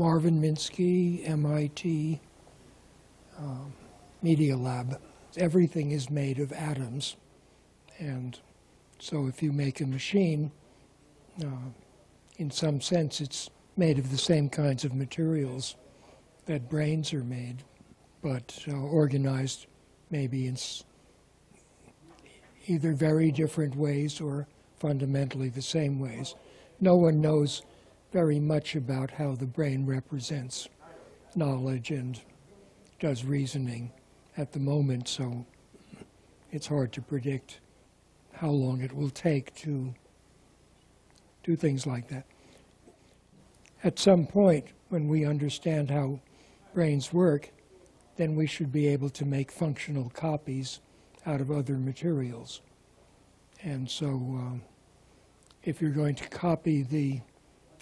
Marvin Minsky, MIT, Media Lab. Everything is made of atoms. And so if you make a machine, in some sense it's made of the same kinds of materials that brains are made, but organized maybe in either very different ways or fundamentally the same ways. No one knows very much about how the brain represents knowledge and does reasoning at the moment, so it's hard to predict how long it will take to do things like that. At some point, when we understand how brains work, then we should be able to make functional copies out of other materials. And so if you're going to copy the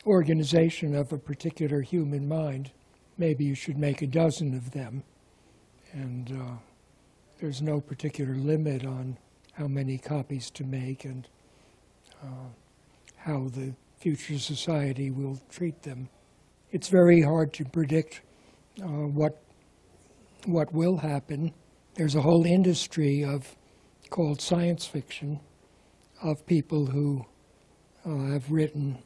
organization of a particular human mind, maybe you should make a dozen of them. And there's no particular limit on how many copies to make and how the future society will treat them. It's very hard to predict what will happen. There's a whole industry called science fiction of people who have written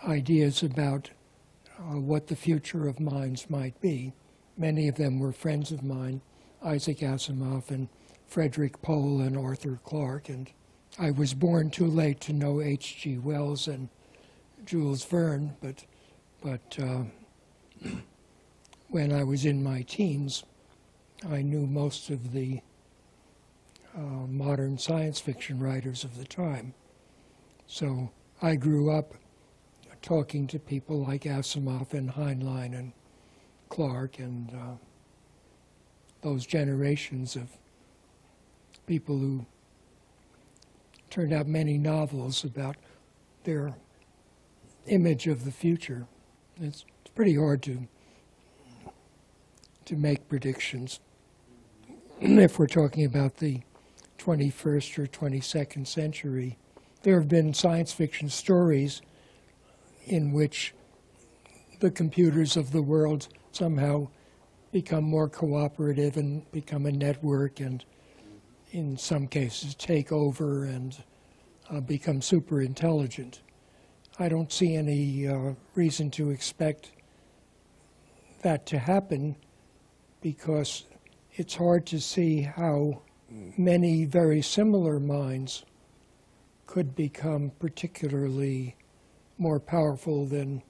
ideas about what the future of minds might be. Many of them were friends of mine, Isaac Asimov and Frederick Pohl and Arthur Clarke, and I was born too late to know H.G. Wells and Jules Verne, but when I was in my teens, I knew most of the modern science fiction writers of the time. So I grew up talking to people like Asimov and Heinlein and Clarke and those generations of people who turned out many novels about their image of the future. It's pretty hard to make predictions if we're talking about the 21st or 22nd century. There have been science fiction stories in which the computers of the world somehow become more cooperative and become a network and in some cases take over and become super intelligent. I don't see any reason to expect that to happen because it's hard to see how many very similar minds could become particularly more powerful than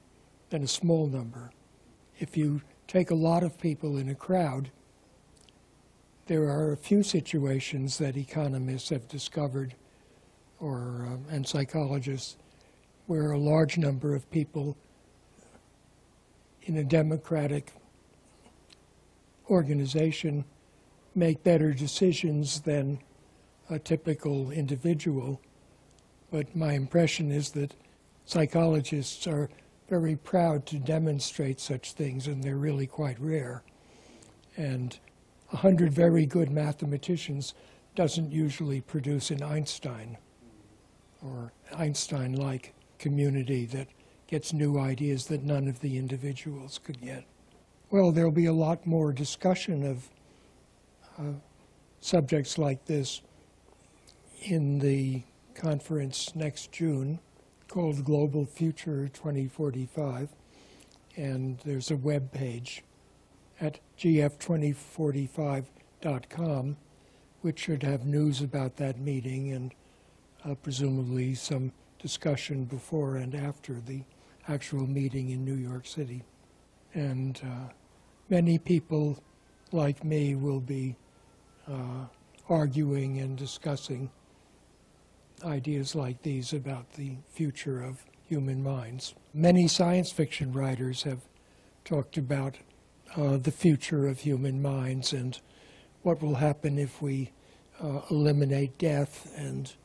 a small number. If you take a lot of people in a crowd, there are a few situations that economists have discovered and psychologists where a large number of people in a democratic organization make better decisions than a typical individual. But my impression is that psychologists are very proud to demonstrate such things, and they're really quite rare. And 100 very good mathematicians doesn't usually produce an Einstein or Einstein-like community that gets new ideas that none of the individuals could get. Well, there'll be a lot more discussion of subjects like this in the conference next June called Global Future 2045, and there's a web page at gf2045.com which should have news about that meeting and presumably some discussion before and after the actual meeting in New York City. And many people like me will be arguing and discussing ideas like these about the future of human minds. Many science fiction writers have talked about the future of human minds and what will happen if we eliminate death and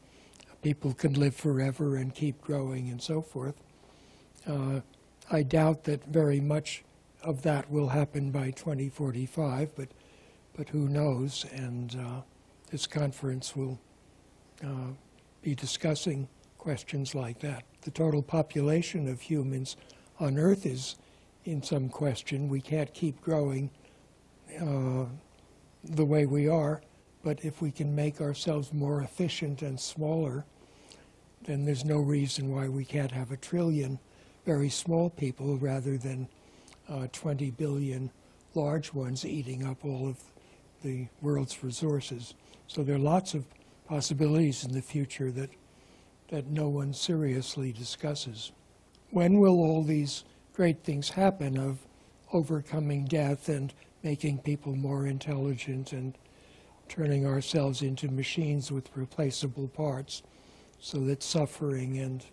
people can live forever and keep growing and so forth. I doubt that very much of that will happen by 2045, but who knows? And this conference will be discussing questions like that. The total population of humans on Earth is in some question. We can't keep growing the way we are, but if we can make ourselves more efficient and smaller, then there's no reason why we can't have 1 trillion very small people rather than 20 billion large ones eating up all of the world's resources. So there are lots of possibilities in the future that no one seriously discusses. When will all these great things happen of overcoming death and making people more intelligent and turning ourselves into machines with replaceable parts so that suffering and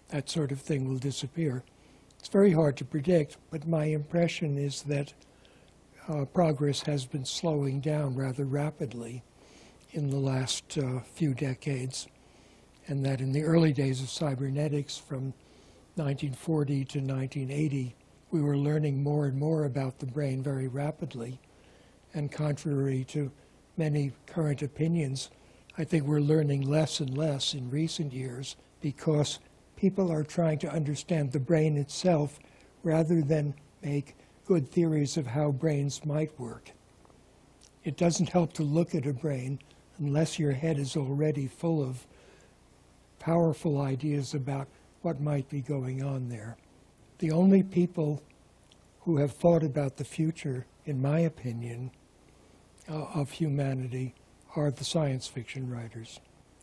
that sort of thing will disappear? It's very hard to predict, but my impression is that progress has been slowing down rather rapidly in the last few decades, and that in the early days of cybernetics from 1940 to 1980, we were learning more and more about the brain very rapidly. And contrary to many current opinions, I think we're learning less and less in recent years because people are trying to understand the brain itself rather than make good theories of how brains might work. It doesn't help to look at a brain unless your head is already full of powerful ideas about what might be going on there. The only people who have thought about the future, in my opinion, of humanity are the science fiction writers.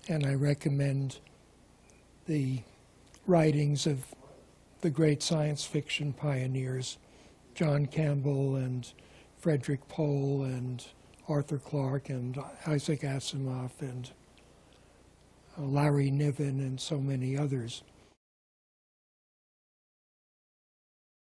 And I recommend the writings of the great science fiction pioneers, John Campbell and Frederick Pohl and Arthur Clarke and Isaac Asimov and Larry Niven and so many others.